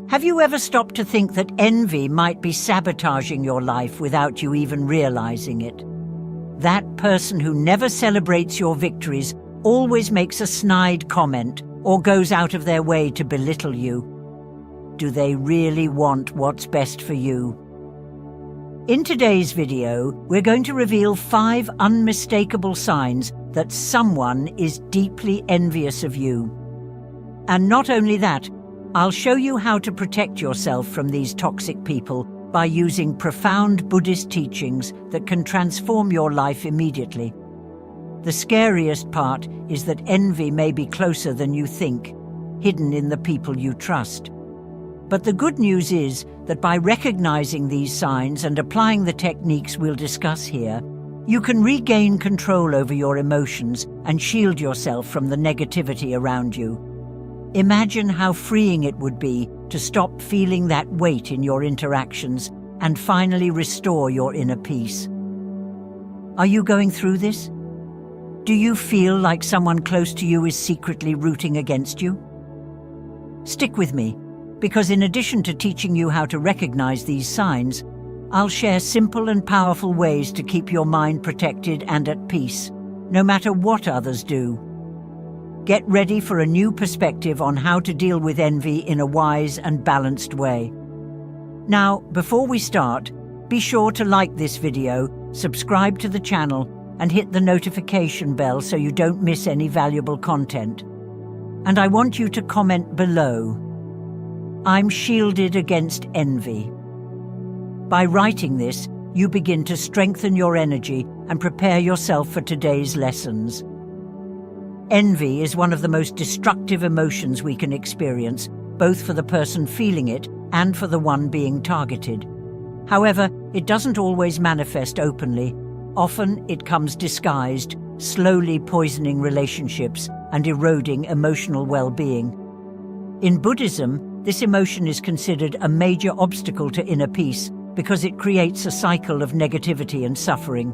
Have you ever stopped to think that envy might be sabotaging your life without you even realizing it? That person who never celebrates your victories, always makes a snide comment, or goes out of their way to belittle you. Do they really want what's best for you? In today's video, we're going to reveal 5 unmistakable signs that someone is deeply envious of you. And not only that, I'll show you how to protect yourself from these toxic people by using profound Buddhist teachings that can transform your life immediately. The scariest part is that envy may be closer than you think, hidden in the people you trust. But the good news is that by recognizing these signs and applying the techniques we'll discuss here, you can regain control over your emotions and shield yourself from the negativity around you. Imagine how freeing it would be to stop feeling that weight in your interactions and finally restore your inner peace. Are you going through this? Do you feel like someone close to you is secretly rooting against you? Stick with me, because in addition to teaching you how to recognize these signs, I'll share simple and powerful ways to keep your mind protected and at peace, no matter what others do. Get ready for a new perspective on how to deal with envy in a wise and balanced way. Now, before we start, be sure to like this video, subscribe to the channel, and hit the notification bell so you don't miss any valuable content. And I want you to comment below, "I'm shielded against envy." By writing this, you begin to strengthen your energy and prepare yourself for today's lessons. Envy is one of the most destructive emotions we can experience, both for the person feeling it and for the one being targeted. However, it doesn't always manifest openly. Often it comes disguised, slowly poisoning relationships and eroding emotional well-being. In Buddhism, this emotion is considered a major obstacle to inner peace because it creates a cycle of negativity and suffering.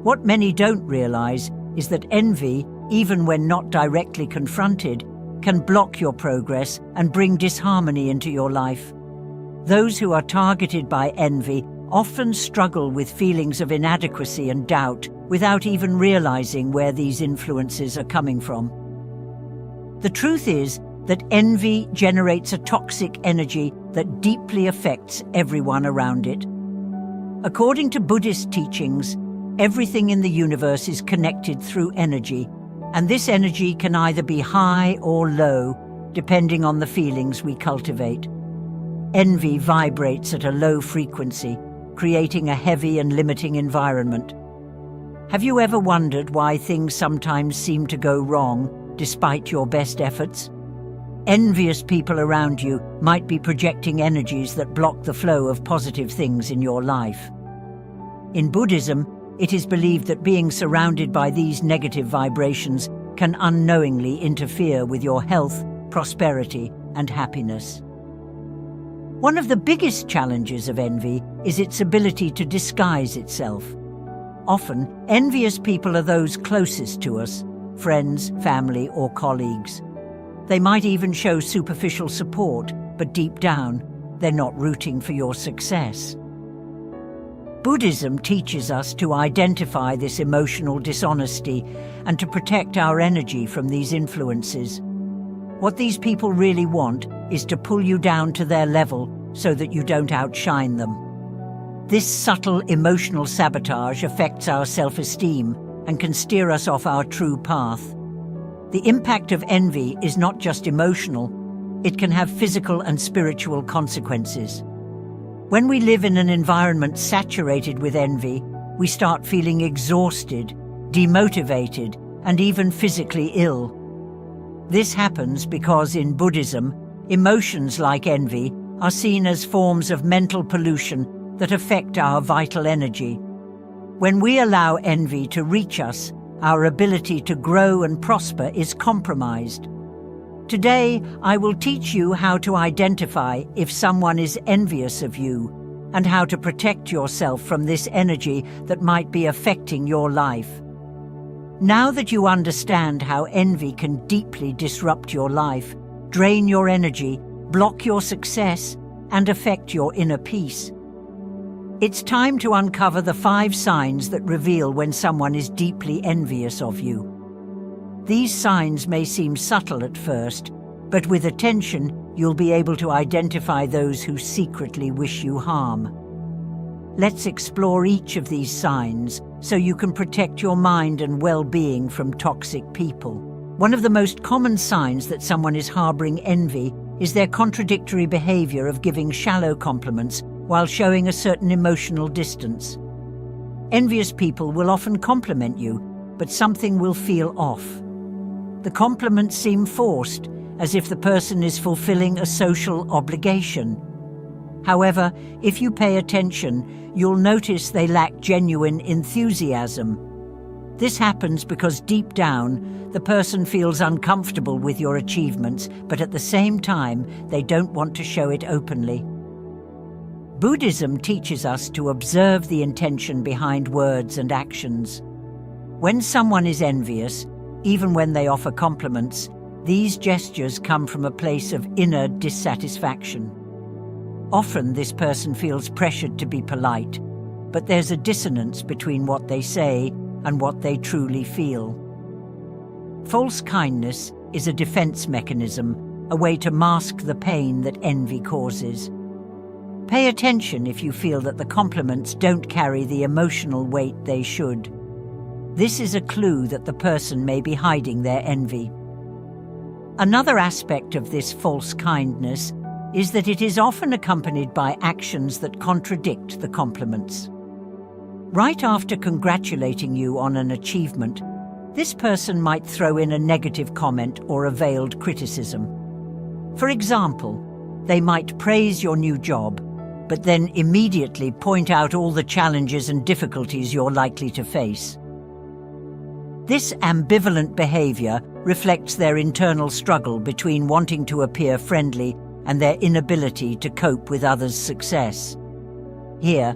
What many don't realize is that envy, even when not directly confronted, can block your progress and bring disharmony into your life. Those who are targeted by envy often struggle with feelings of inadequacy and doubt without even realizing where these influences are coming from. The truth is that envy generates a toxic energy that deeply affects everyone around it. According to Buddhist teachings, everything in the universe is connected through energy, and this energy can either be high or low, depending on the feelings we cultivate. Envy vibrates at a low frequency, creating a heavy and limiting environment. Have you ever wondered why things sometimes seem to go wrong, despite your best efforts? Envious people around you might be projecting energies that block the flow of positive things in your life. In Buddhism, it is believed that being surrounded by these negative vibrations can unknowingly interfere with your health, prosperity, and happiness. One of the biggest challenges of envy is its ability to disguise itself. Often, envious people are those closest to us, friends, family, or colleagues. They might even show superficial support, but deep down, they're not rooting for your success. Buddhism teaches us to identify this emotional dishonesty and to protect our energy from these influences. What these people really want is to pull you down to their level so that you don't outshine them. This subtle emotional sabotage affects our self-esteem and can steer us off our true path. The impact of envy is not just emotional, it can have physical and spiritual consequences. When we live in an environment saturated with envy, we start feeling exhausted, demotivated, and even physically ill. This happens because in Buddhism, emotions like envy are seen as forms of mental pollution that affect our vital energy. When we allow envy to reach us, our ability to grow and prosper is compromised. Today, I will teach you how to identify if someone is envious of you and how to protect yourself from this energy that might be affecting your life. Now that you understand how envy can deeply disrupt your life, drain your energy, block your success, and affect your inner peace. It's time to uncover the 5 signs that reveal when someone is deeply envious of you. These signs may seem subtle at first, but with attention, you'll be able to identify those who secretly wish you harm. Let's explore each of these signs so you can protect your mind and well-being from toxic people. One of the most common signs that someone is harboring envy is their contradictory behavior of giving shallow compliments while showing a certain emotional distance. Envious people will often compliment you, but something will feel off. The compliments seem forced, as if the person is fulfilling a social obligation. However, if you pay attention, you'll notice they lack genuine enthusiasm. This happens because deep down, the person feels uncomfortable with your achievements, but at the same time, they don't want to show it openly. Buddhism teaches us to observe the intention behind words and actions. When someone is envious, even when they offer compliments, these gestures come from a place of inner dissatisfaction. Often this person feels pressured to be polite, but there's a dissonance between what they say and what they truly feel. False kindness is a defense mechanism, a way to mask the pain that envy causes. Pay attention if you feel that the compliments don't carry the emotional weight they should. This is a clue that the person may be hiding their envy. Another aspect of this false kindness is that it is often accompanied by actions that contradict the compliments. Right after congratulating you on an achievement, this person might throw in a negative comment or a veiled criticism. For example, they might praise your new job, but then immediately point out all the challenges and difficulties you're likely to face. This ambivalent behavior reflects their internal struggle between wanting to appear friendly and their inability to cope with others' success. Here,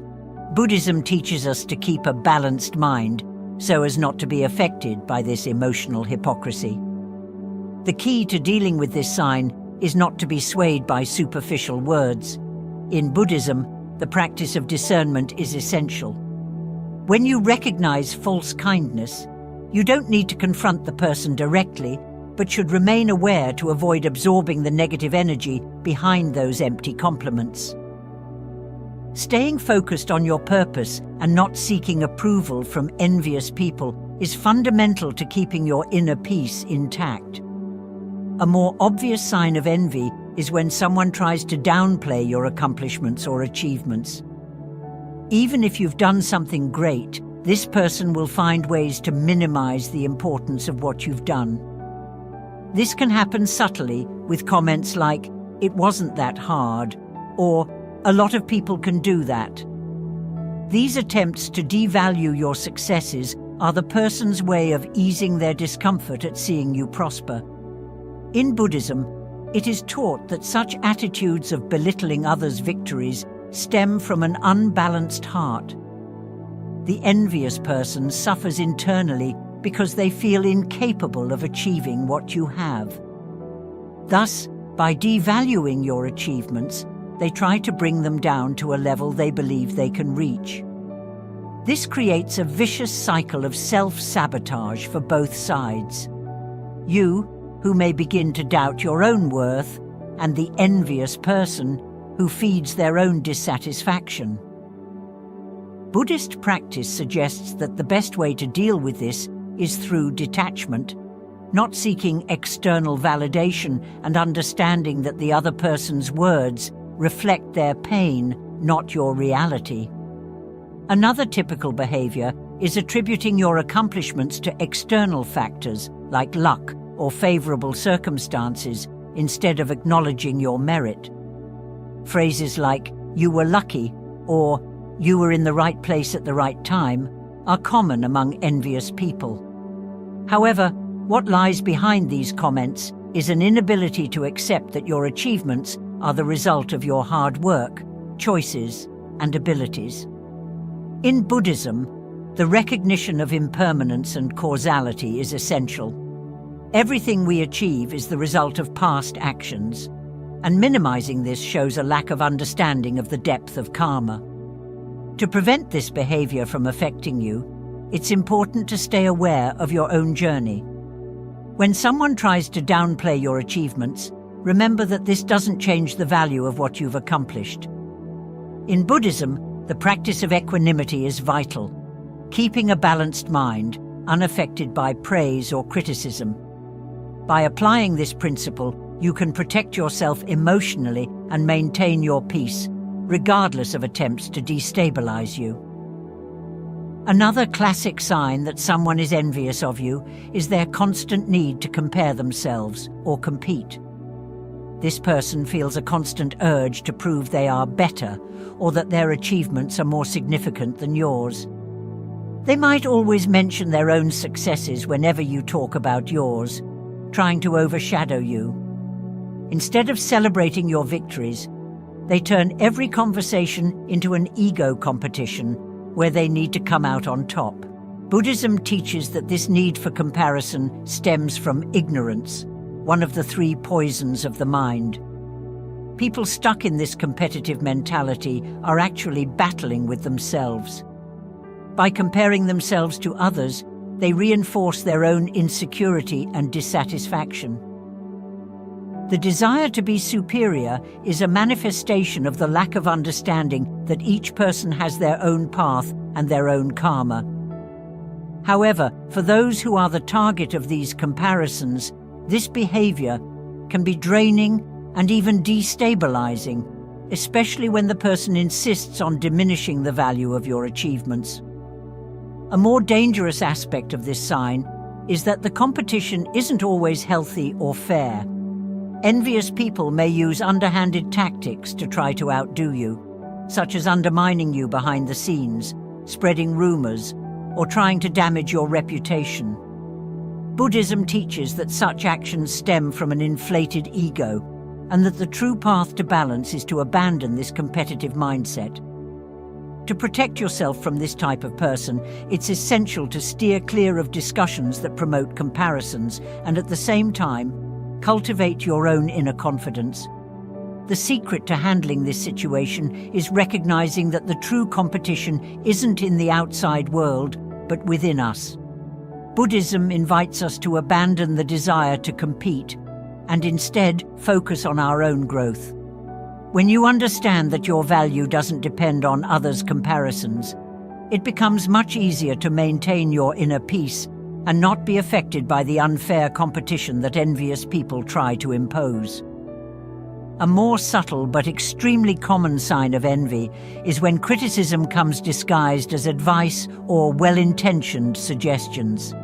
Buddhism teaches us to keep a balanced mind so as not to be affected by this emotional hypocrisy. The key to dealing with this sign is not to be swayed by superficial words. In Buddhism, the practice of discernment is essential. When you recognize false kindness, you don't need to confront the person directly, but should remain aware to avoid absorbing the negative energy behind those empty compliments. Staying focused on your purpose and not seeking approval from envious people is fundamental to keeping your inner peace intact. A more obvious sign of envy is when someone tries to downplay your accomplishments or achievements. Even if you've done something great, this person will find ways to minimize the importance of what you've done. This can happen subtly with comments like, "It wasn't that hard," or "A lot of people can do that." These attempts to devalue your successes are the person's way of easing their discomfort at seeing you prosper. In Buddhism, it is taught that such attitudes of belittling others' victories stem from an unbalanced heart. The envious person suffers internally because they feel incapable of achieving what you have. Thus, by devaluing your achievements, they try to bring them down to a level they believe they can reach. This creates a vicious cycle of self-sabotage for both sides. You, who may begin to doubt your own worth, and the envious person, who feeds their own dissatisfaction. Buddhist practice suggests that the best way to deal with this is through detachment, not seeking external validation and understanding that the other person's words reflect their pain, not your reality. Another typical behavior is attributing your accomplishments to external factors like luck or favorable circumstances instead of acknowledging your merit. Phrases like "you were lucky" or "you were in the right place at the right time" are common among envious people. However, what lies behind these comments is an inability to accept that your achievements are the result of your hard work, choices, and abilities. In Buddhism, the recognition of impermanence and causality is essential. Everything we achieve is the result of past actions. and minimizing this shows a lack of understanding of the depth of karma. To prevent this behavior from affecting you, it's important to stay aware of your own journey. When someone tries to downplay your achievements, remember that this doesn't change the value of what you've accomplished. In Buddhism, the practice of equanimity is vital, keeping a balanced mind, unaffected by praise or criticism. By applying this principle, you can protect yourself emotionally and maintain your peace, regardless of attempts to destabilize you. Another classic sign that someone is envious of you is their constant need to compare themselves or compete. This person feels a constant urge to prove they are better or that their achievements are more significant than yours. They might always mention their own successes whenever you talk about yours, trying to overshadow you. Instead of celebrating your victories, they turn every conversation into an ego competition where they need to come out on top. Buddhism teaches that this need for comparison stems from ignorance, one of the three poisons of the mind. People stuck in this competitive mentality are actually battling with themselves. By comparing themselves to others, they reinforce their own insecurity and dissatisfaction. The desire to be superior is a manifestation of the lack of understanding that each person has their own path and their own karma. However, for those who are the target of these comparisons, this behavior can be draining and even destabilizing, especially when the person insists on diminishing the value of your achievements. A more dangerous aspect of this sign is that the competition isn't always healthy or fair. Envious people may use underhanded tactics to try to outdo you, such as undermining you behind the scenes, spreading rumors, or trying to damage your reputation. Buddhism teaches that such actions stem from an inflated ego, and that the true path to balance is to abandon this competitive mindset. To protect yourself from this type of person, it's essential to steer clear of discussions that promote comparisons and at the same time, cultivate your own inner confidence. The secret to handling this situation is recognizing that the true competition isn't in the outside world, but within us. Buddhism invites us to abandon the desire to compete and instead focus on our own growth. When you understand that your value doesn't depend on others' comparisons, it becomes much easier to maintain your inner peace and not be affected by the unfair competition that envious people try to impose. A more subtle but extremely common sign of envy is when criticism comes disguised as advice or well-intentioned suggestions.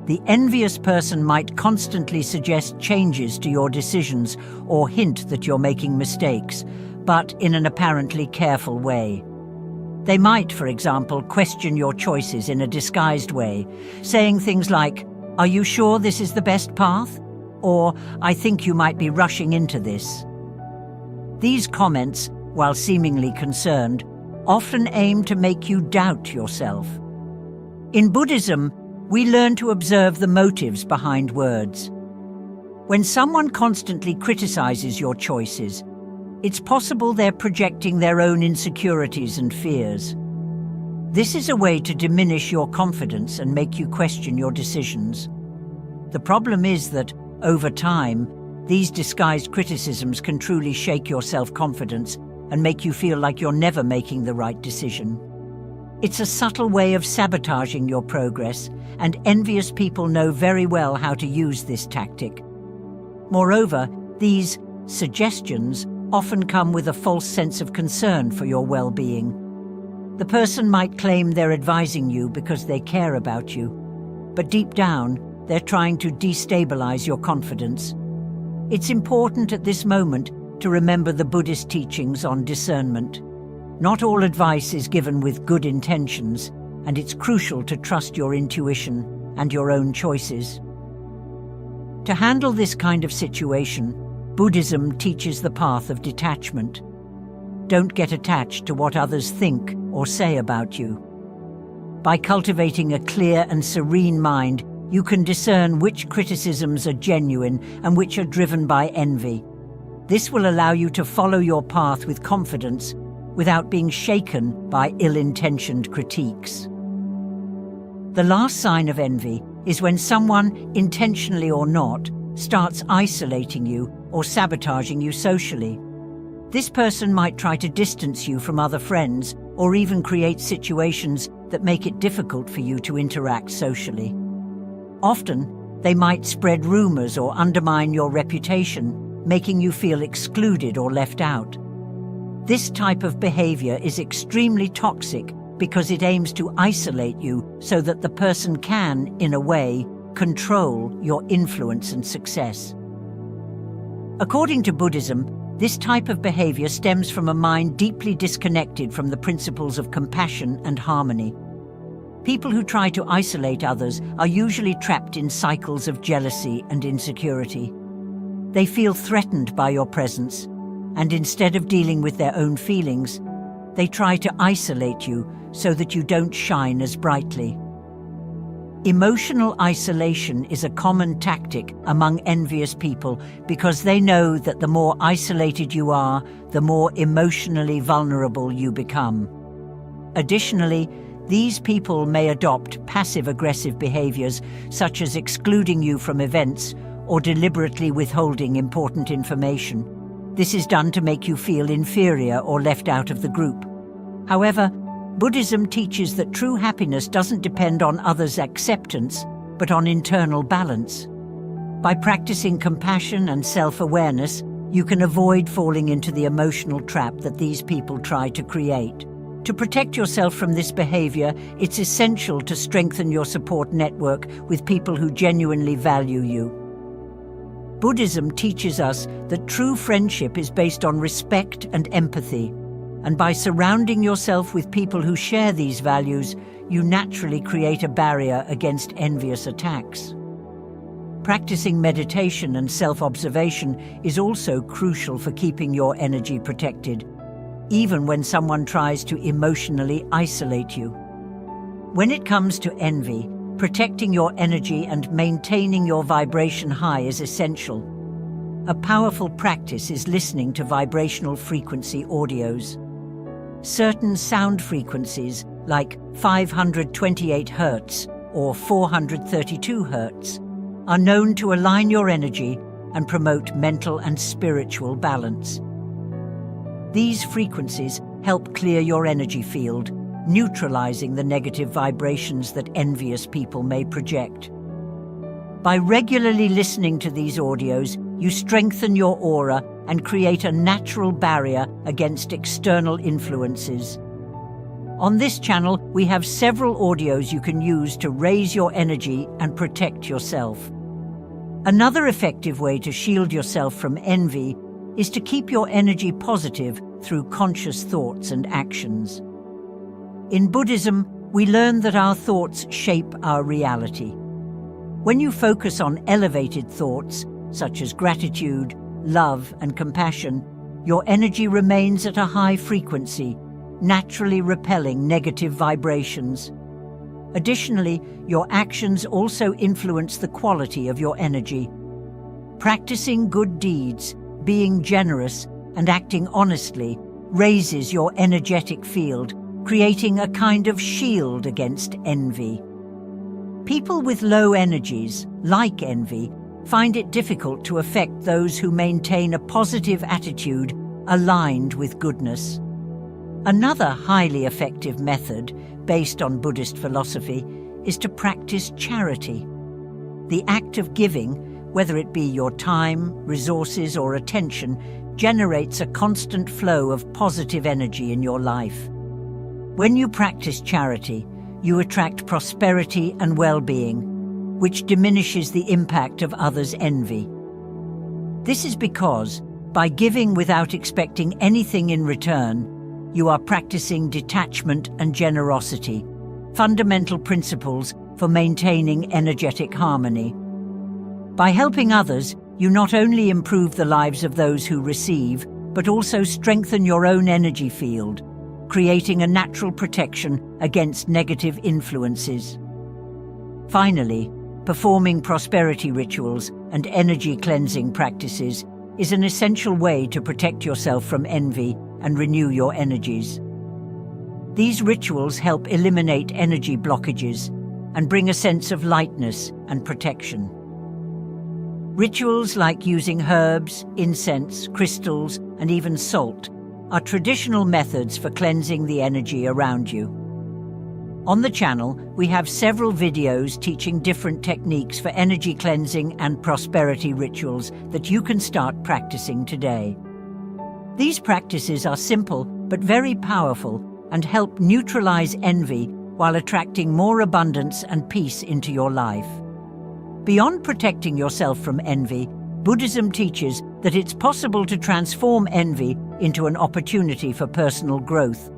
The envious person might constantly suggest changes to your decisions or hint that you're making mistakes, but in an apparently careful way. They might, for example, question your choices in a disguised way, saying things like, "Are you sure this is the best path?" Or, "I think you might be rushing into this." These comments, while seemingly concerned, often aim to make you doubt yourself. In Buddhism, we learn to observe the motives behind words. When someone constantly criticizes your choices, it's possible they're projecting their own insecurities and fears. This is a way to diminish your confidence and make you question your decisions. The problem is that, over time, these disguised criticisms can truly shake your self-confidence and make you feel like you're never making the right decision. It's a subtle way of sabotaging your progress, and envious people know very well how to use this tactic. Moreover, these suggestions often come with a false sense of concern for your well-being. The person might claim they're advising you because they care about you, but deep down, they're trying to destabilize your confidence. It's important at this moment to remember the Buddhist teachings on discernment. Not all advice is given with good intentions, and it's crucial to trust your intuition and your own choices. To handle this kind of situation, Buddhism teaches the path of detachment. Don't get attached to what others think or say about you. By cultivating a clear and serene mind, you can discern which criticisms are genuine and which are driven by envy. This will allow you to follow your path with confidence without being shaken by ill-intentioned critiques. The last sign of envy is when someone, intentionally or not, starts isolating you or sabotaging you socially. This person might try to distance you from other friends or even create situations that make it difficult for you to interact socially. Often, they might spread rumors or undermine your reputation, making you feel excluded or left out. This type of behavior is extremely toxic because it aims to isolate you so that the person can, in a way, control your influence and success. According to Buddhism, this type of behavior stems from a mind deeply disconnected from the principles of compassion and harmony. People who try to isolate others are usually trapped in cycles of jealousy and insecurity. They feel threatened by your presence, and instead of dealing with their own feelings, they try to isolate you so that you don't shine as brightly. Emotional isolation is a common tactic among envious people because they know that the more isolated you are, the more emotionally vulnerable you become. Additionally, these people may adopt passive-aggressive behaviors such as excluding you from events or deliberately withholding important information. This is done to make you feel inferior or left out of the group. However, Buddhism teaches that true happiness doesn't depend on others' acceptance, but on internal balance. By practicing compassion and self-awareness, you can avoid falling into the emotional trap that these people try to create. To protect yourself from this behavior, it's essential to strengthen your support network with people who genuinely value you. Buddhism teaches us that true friendship is based on respect and empathy. And by surrounding yourself with people who share these values, you naturally create a barrier against envious attacks. Practicing meditation and self-observation is also crucial for keeping your energy protected, even when someone tries to emotionally isolate you. When it comes to envy, protecting your energy and maintaining your vibration high is essential. A powerful practice is listening to vibrational frequency audios. Certain sound frequencies, like 528 Hz or 432 Hz, are known to align your energy and promote mental and spiritual balance. These frequencies help clear your energy field, neutralizing the negative vibrations that envious people may project. By regularly listening to these audios, you strengthen your aura and create a natural barrier against external influences. On this channel, we have several audios you can use to raise your energy and protect yourself. Another effective way to shield yourself from envy is to keep your energy positive through conscious thoughts and actions. In Buddhism, we learn that our thoughts shape our reality. When you focus on elevated thoughts, such as gratitude, love, and compassion, your energy remains at a high frequency, naturally repelling negative vibrations. Additionally, your actions also influence the quality of your energy. Practicing good deeds, being generous, and acting honestly raises your energetic field, creating a kind of shield against envy. People with low energies, like envy, find it difficult to affect those who maintain a positive attitude aligned with goodness. Another highly effective method, based on Buddhist philosophy, is to practice charity. The act of giving, whether it be your time, resources, or attention, generates a constant flow of positive energy in your life. When you practice charity, you attract prosperity and well-being, which diminishes the impact of others' envy. This is because, by giving without expecting anything in return, you are practicing detachment and generosity, fundamental principles for maintaining energetic harmony. By helping others, you not only improve the lives of those who receive, but also strengthen your own energy field, creating a natural protection against negative influences. Finally, performing prosperity rituals and energy cleansing practices is an essential way to protect yourself from envy and renew your energies. These rituals help eliminate energy blockages and bring a sense of lightness and protection. Rituals like using herbs, incense, crystals, and even salt are traditional methods for cleansing the energy around you. On the channel, we have several videos teaching different techniques for energy cleansing and prosperity rituals that you can start practicing today. These practices are simple but very powerful and help neutralize envy while attracting more abundance and peace into your life. Beyond protecting yourself from envy, Buddhism teaches that it's possible to transform envy into an opportunity for personal growth.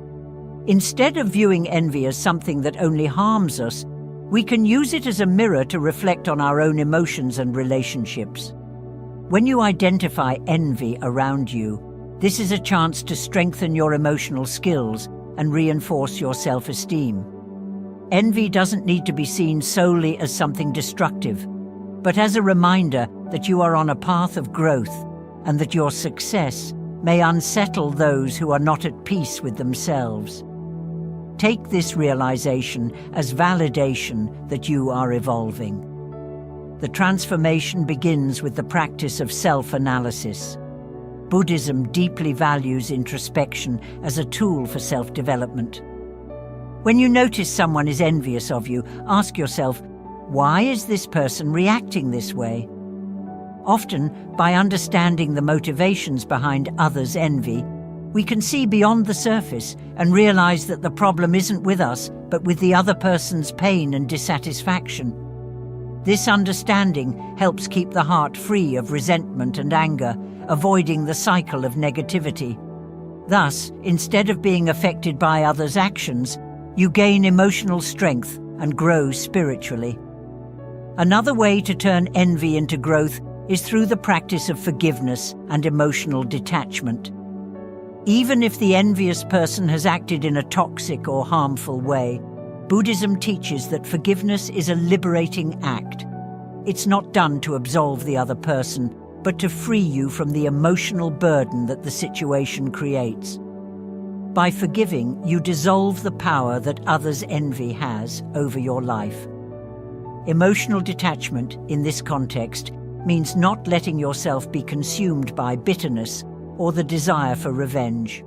Instead of viewing envy as something that only harms us, we can use it as a mirror to reflect on our own emotions and relationships. When you identify envy around you, this is a chance to strengthen your emotional skills and reinforce your self-esteem. Envy doesn't need to be seen solely as something destructive, but as a reminder that you are on a path of growth and that your success may unsettle those who are not at peace with themselves. Take this realization as validation that you are evolving. The transformation begins with the practice of self-analysis. Buddhism deeply values introspection as a tool for self-development. When you notice someone is envious of you, ask yourself, why is this person reacting this way? Often, by understanding the motivations behind others' envy, we can see beyond the surface and realize that the problem isn't with us, but with the other person's pain and dissatisfaction. This understanding helps keep the heart free of resentment and anger, avoiding the cycle of negativity. Thus, instead of being affected by others' actions, you gain emotional strength and grow spiritually. Another way to turn envy into growth is through the practice of forgiveness and emotional detachment. Even if the envious person has acted in a toxic or harmful way, Buddhism teaches that forgiveness is a liberating act. It's not done to absolve the other person, but to free you from the emotional burden that the situation creates. By forgiving, you dissolve the power that others' envy has over your life. Emotional detachment, in this context, means not letting yourself be consumed by bitterness or the desire for revenge.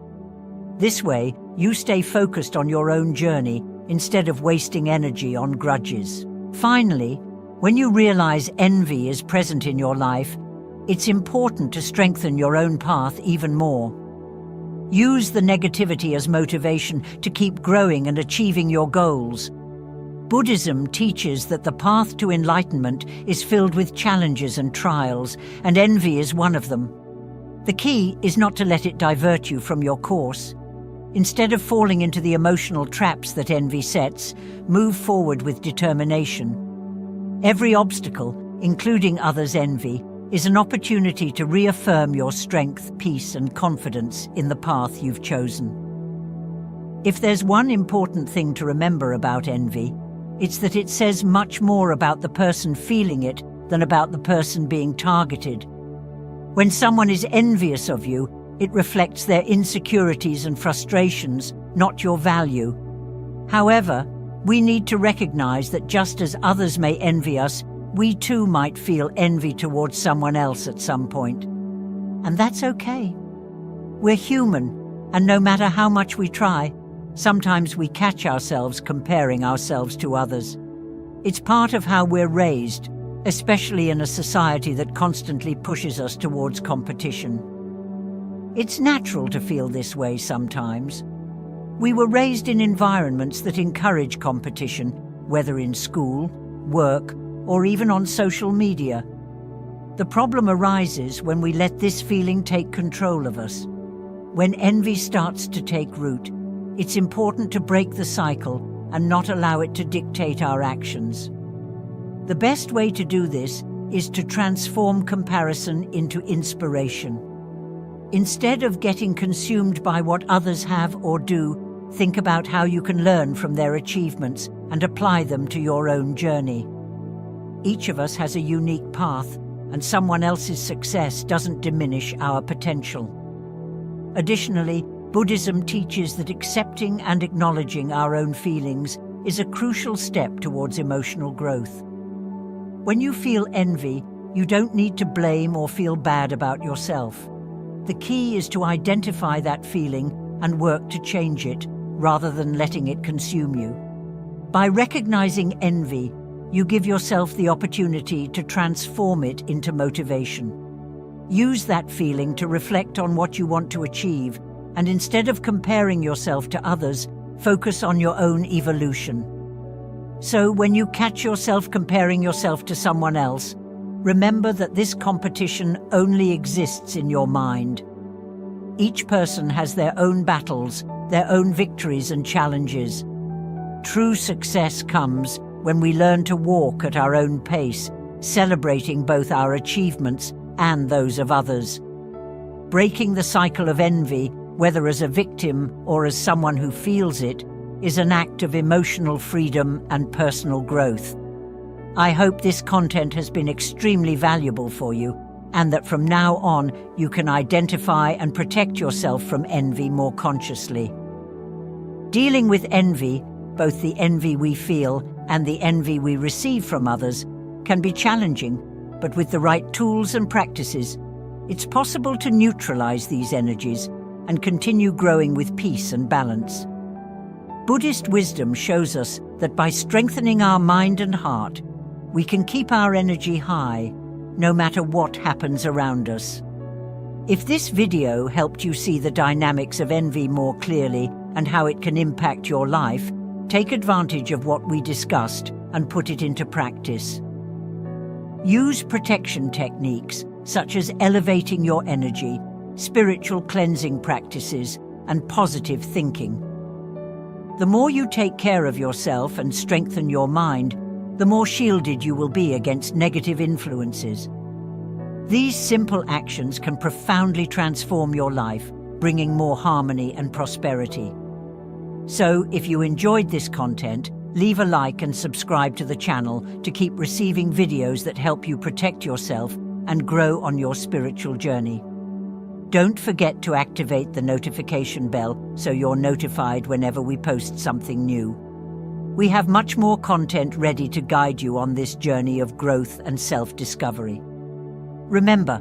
This way, you stay focused on your own journey instead of wasting energy on grudges. Finally, when you realize envy is present in your life, it's important to strengthen your own path even more. Use the negativity as motivation to keep growing and achieving your goals. Buddhism teaches that the path to enlightenment is filled with challenges and trials, and envy is one of them. The key is not to let it divert you from your course. Instead of falling into the emotional traps that envy sets, move forward with determination. Every obstacle, including others' envy, is an opportunity to reaffirm your strength, peace, and confidence in the path you've chosen. If there's one important thing to remember about envy, it's that it says much more about the person feeling it than about the person being targeted. When someone is envious of you, it reflects their insecurities and frustrations, not your value. However, we need to recognize that just as others may envy us, we too might feel envy towards someone else at some point. And that's okay. We're human, and no matter how much we try, sometimes we catch ourselves comparing ourselves to others. It's part of how we're raised, especially in a society that constantly pushes us towards competition. It's natural to feel this way sometimes. We were raised in environments that encourage competition, whether in school, work, or even on social media. The problem arises when we let this feeling take control of us. When envy starts to take root, it's important to break the cycle and not allow it to dictate our actions. The best way to do this is to transform comparison into inspiration. Instead of getting consumed by what others have or do, think about how you can learn from their achievements and apply them to your own journey. Each of us has a unique path, and someone else's success doesn't diminish our potential. Additionally, Buddhism teaches that accepting and acknowledging our own feelings is a crucial step towards emotional growth. When you feel envy, you don't need to blame or feel bad about yourself. The key is to identify that feeling and work to change it, rather than letting it consume you. By recognizing envy, you give yourself the opportunity to transform it into motivation. Use that feeling to reflect on what you want to achieve, and instead of comparing yourself to others, focus on your own evolution. So when you catch yourself comparing yourself to someone else, remember that this competition only exists in your mind. Each person has their own battles, their own victories and challenges. True success comes when we learn to walk at our own pace, celebrating both our achievements and those of others. Breaking the cycle of envy, whether as a victim or as someone who feels it, is an act of emotional freedom and personal growth. I hope this content has been extremely valuable for you, and that from now on you can identify and protect yourself from envy more consciously. Dealing with envy, both the envy we feel and the envy we receive from others, can be challenging, but with the right tools and practices, it's possible to neutralize these energies and continue growing with peace and balance. Buddhist wisdom shows us that by strengthening our mind and heart, we can keep our energy high, no matter what happens around us. If this video helped you see the dynamics of envy more clearly and how it can impact your life, take advantage of what we discussed and put it into practice. Use protection techniques such as elevating your energy, spiritual cleansing practices, and positive thinking. The more you take care of yourself and strengthen your mind, the more shielded you will be against negative influences. These simple actions can profoundly transform your life, bringing more harmony and prosperity. So, if you enjoyed this content, leave a like and subscribe to the channel to keep receiving videos that help you protect yourself and grow on your spiritual journey. Don't forget to activate the notification bell so you're notified whenever we post something new. We have much more content ready to guide you on this journey of growth and self-discovery. Remember,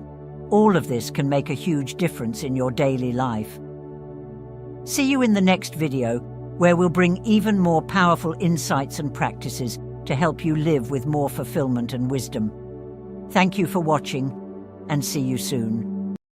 all of this can make a huge difference in your daily life. See you in the next video, where we'll bring even more powerful insights and practices to help you live with more fulfillment and wisdom. Thank you for watching, and see you soon.